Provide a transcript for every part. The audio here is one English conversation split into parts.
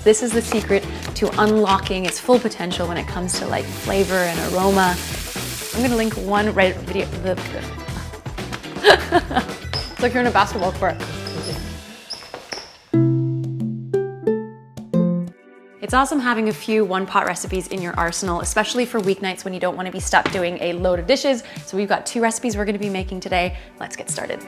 This is the secret to unlocking its full potential when it comes to like flavor and aroma. I'm gonna link one video. It's like you're in a basketball court. It's awesome having a few one-pot recipes in your arsenal, especially for weeknights when you don't want to be stuck doing a load of dishes. So we've got 2 recipes we're going to be making today. Let's get started.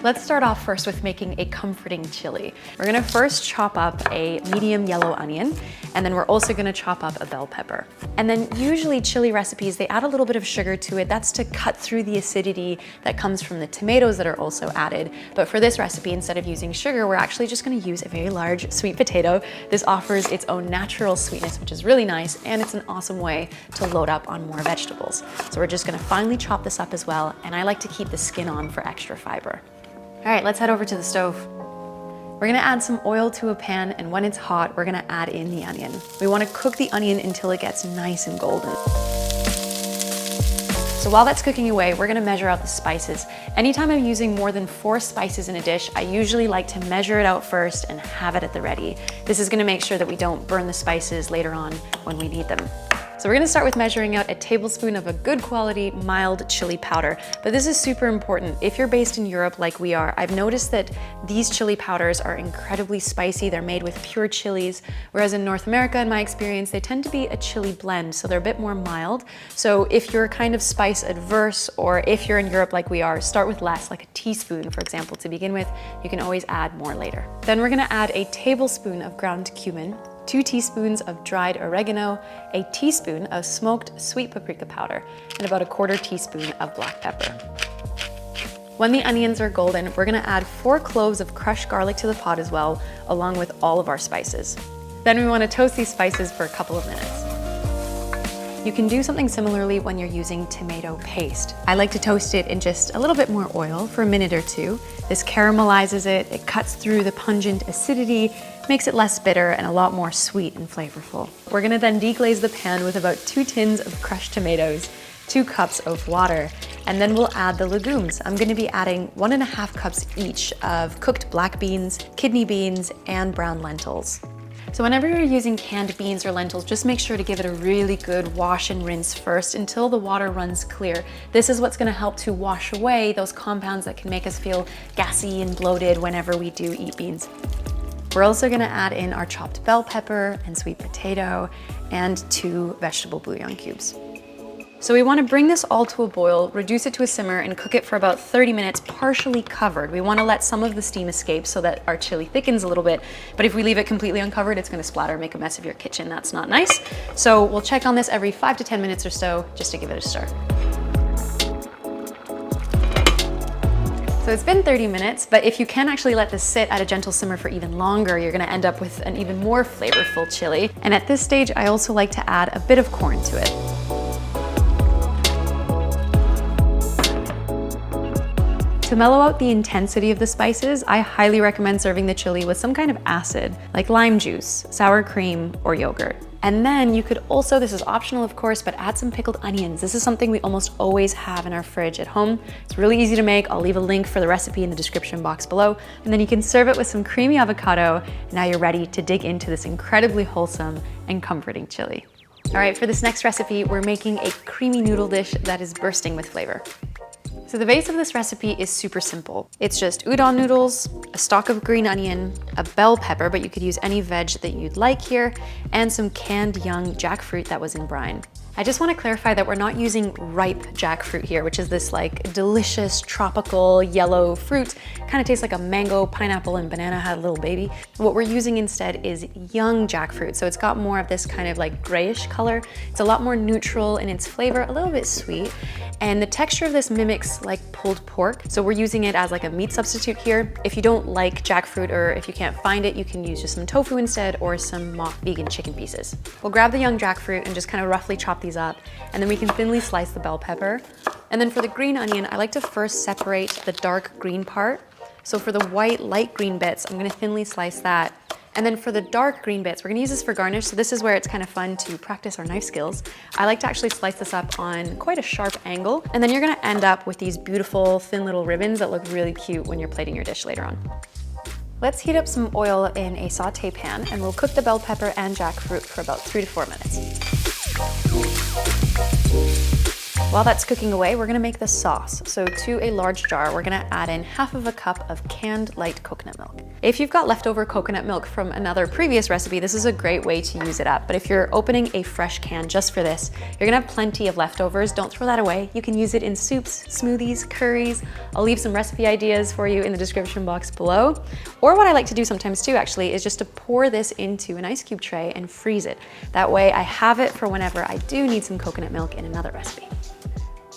Let's start off first with making a comforting chili. We're gonna first chop up a medium yellow onion, and then we're also gonna chop up a bell pepper. And then usually chili recipes, they add a little bit of sugar to it. That's to cut through the acidity that comes from the tomatoes that are also added. But for this recipe, instead of using sugar, we're actually just gonna use a very large sweet potato. This offers its own natural sweetness, which is really nice, and it's an awesome way to load up on more vegetables. So we're just gonna finely chop this up as well, and I like to keep the skin on for extra fiber. All right, let's head over to the stove. We're gonna add some oil to a pan, and when it's hot, we're gonna add in the onion. We wanna cook the onion until it gets nice and golden. So while that's cooking away, we're gonna measure out the spices. Anytime I'm using more than 4 spices in a dish, I usually like to measure it out first and have it at the ready. This is gonna make sure that we don't burn the spices later on when we need them. So we're gonna start with measuring out a tablespoon of a good quality mild chili powder. But this is super important. If you're based in Europe like we are, I've noticed that these chili powders are incredibly spicy. They're made with pure chilies, whereas in North America, in my experience, they tend to be a chili blend, so they're a bit more mild. So if you're kind of spice adverse, or if you're in Europe like we are, start with less, like a teaspoon, for example, to begin with. You can always add more later. Then we're gonna add a tablespoon of ground cumin, 2 teaspoons of dried oregano, a teaspoon of smoked sweet paprika powder, and about a 1/4 teaspoon of black pepper. When the onions are golden, we're gonna add 4 cloves of crushed garlic to the pot as well, along with all of our spices. Then we wanna toast these spices for a couple of minutes. You can do something similarly when you're using tomato paste. I like to toast it in just a little bit more oil for a minute or 2. This caramelizes it, it cuts through the pungent acidity, makes it less bitter and a lot more sweet and flavorful. We're gonna then deglaze the pan with about 2 tins of crushed tomatoes, 2 cups of water, and then we'll add the legumes. I'm gonna be adding 1.5 cups each of cooked black beans, kidney beans, and brown lentils. So whenever you're using canned beans or lentils, just make sure to give it a really good wash and rinse first until the water runs clear. This is what's gonna help to wash away those compounds that can make us feel gassy and bloated whenever we do eat beans. We're also gonna add in our chopped bell pepper and sweet potato and 2 vegetable bouillon cubes. So we wanna bring this all to a boil, reduce it to a simmer, and cook it for about 30 minutes, partially covered. We wanna let some of the steam escape so that our chili thickens a little bit, but if we leave it completely uncovered, it's gonna splatter, make a mess of your kitchen. That's not nice. So we'll check on this every 5 to 10 minutes or so, just to give it a stir. So it's been 30 minutes, but if you can actually let this sit at a gentle simmer for even longer, you're gonna end up with an even more flavorful chili. And at this stage, I also like to add a bit of corn to it. To mellow out the intensity of the spices, I highly recommend serving the chili with some kind of acid, like lime juice, sour cream, or yogurt. And then you could also, this is optional of course, but add some pickled onions. This is something we almost always have in our fridge at home. It's really easy to make. I'll leave a link for the recipe in the description box below. And then you can serve it with some creamy avocado. And now you're ready to dig into this incredibly wholesome and comforting chili. All right, for this next recipe, we're making a creamy noodle dish that is bursting with flavor. So the base of this recipe is super simple. It's just udon noodles, a stalk of green onion, a bell pepper, but you could use any veg that you'd like here, and some canned young jackfruit that was in brine. I just want to clarify that we're not using ripe jackfruit here, which is this like delicious tropical yellow fruit. Kind of tastes like a mango, pineapple, and banana had a little baby. What we're using instead is young jackfruit. So it's got more of this kind of like grayish color. It's a lot more neutral in its flavor, a little bit sweet. And the texture of this mimics like pulled pork. So we're using it as like a meat substitute here. If you don't like jackfruit or if you can't find it, you can use just some tofu instead or some mock vegan chicken pieces. We'll grab the young jackfruit and just kind of roughly chop these up, and then we can thinly slice the bell pepper. And then for the green onion, I like to first separate the dark green part. So for the white light green bits, I'm gonna thinly slice that. And then for the dark green bits, we're gonna use this for garnish. So this is where it's kind of fun to practice our knife skills. I like to actually slice this up on quite a sharp angle. And then you're gonna end up with these beautiful thin little ribbons that look really cute when you're plating your dish later on. Let's heat up some oil in a saute pan and we'll cook the bell pepper and jackfruit for about 3 to 4 minutes. While that's cooking away, we're gonna make the sauce. So to a large jar, we're gonna add in half of a cup of canned light coconut milk. If you've got leftover coconut milk from another previous recipe, this is a great way to use it up. But if you're opening a fresh can just for this, you're gonna have plenty of leftovers. Don't throw that away. You can use it in soups, smoothies, curries. I'll leave some recipe ideas for you in the description box below. Or what I like to do sometimes too, actually, is just to pour this into an ice cube tray and freeze it. That way I have it for whenever I do need some coconut milk in another recipe.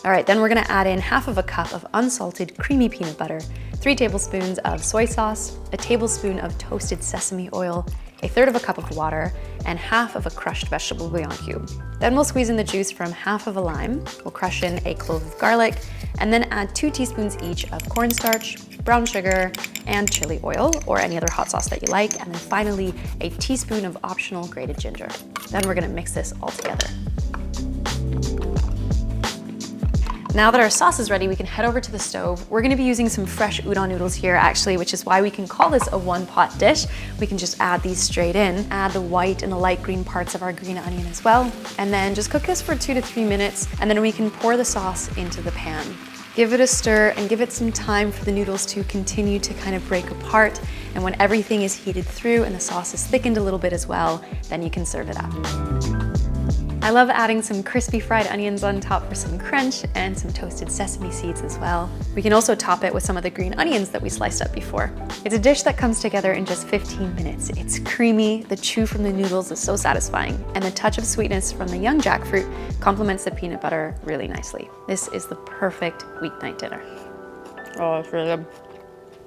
All right, then we're gonna add in half of a cup of unsalted creamy peanut butter, 3 tablespoons of soy sauce, a tablespoon of toasted sesame oil, a third of a cup of water, and half of a crushed vegetable bouillon cube. Then we'll squeeze in the juice from half of a lime, we'll crush in a clove of garlic, and then add 2 teaspoons each of cornstarch, brown sugar, and chili oil, or any other hot sauce that you like, and then finally a teaspoon of optional grated ginger. Then we're gonna mix this all together. Now that our sauce is ready, we can head over to the stove. We're gonna be using some fresh udon noodles here actually, which is why we can call this a one-pot dish. We can just add these straight in, add the white and the light green parts of our green onion as well, and then just cook this for 2 to 3 minutes, and then we can pour the sauce into the pan. Give it a stir and give it some time for the noodles to continue to kind of break apart, and when everything is heated through and the sauce is thickened a little bit as well, then you can serve it up. I love adding some crispy fried onions on top for some crunch and some toasted sesame seeds as well. We can also top it with some of the green onions that we sliced up before. It's a dish that comes together in just 15 minutes. It's creamy, the chew from the noodles is so satisfying, and the touch of sweetness from the young jackfruit complements the peanut butter really nicely. This is the perfect weeknight dinner. Oh, it's really good.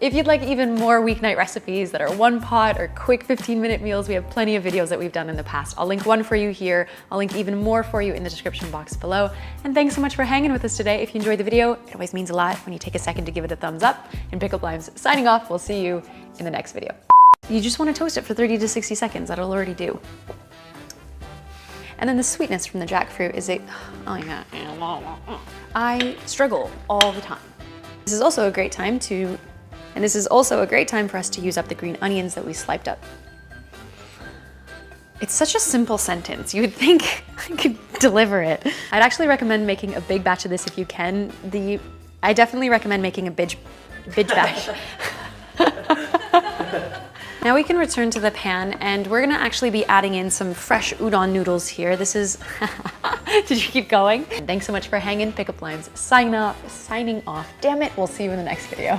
If you'd like even more weeknight recipes that are one pot or quick 15-minute meals, we have plenty of videos that we've done in the past. I'll link one for you here. I'll link even more for you in the description box below. And thanks so much for hanging with us today. If you enjoyed the video, it always means a lot when you take a second to give it a thumbs up. And Pickled Limes signing off. We'll see you in the next video. You just want to toast it for 30 to 60 seconds. That'll already do. And then the sweetness from the jackfruit is oh yeah. I struggle all the time. This is also a great time for us to use up the green onions that we sliced up. It's such a simple sentence. You would think I could deliver it. I'd actually recommend making a big batch of this if you can. I definitely recommend making a big batch. Now we can return to the pan and we're gonna actually be adding in some fresh udon noodles here. This is, did you keep going? And thanks so much for hanging. Pickled Limes signing off. Damn it, we'll see you in the next video.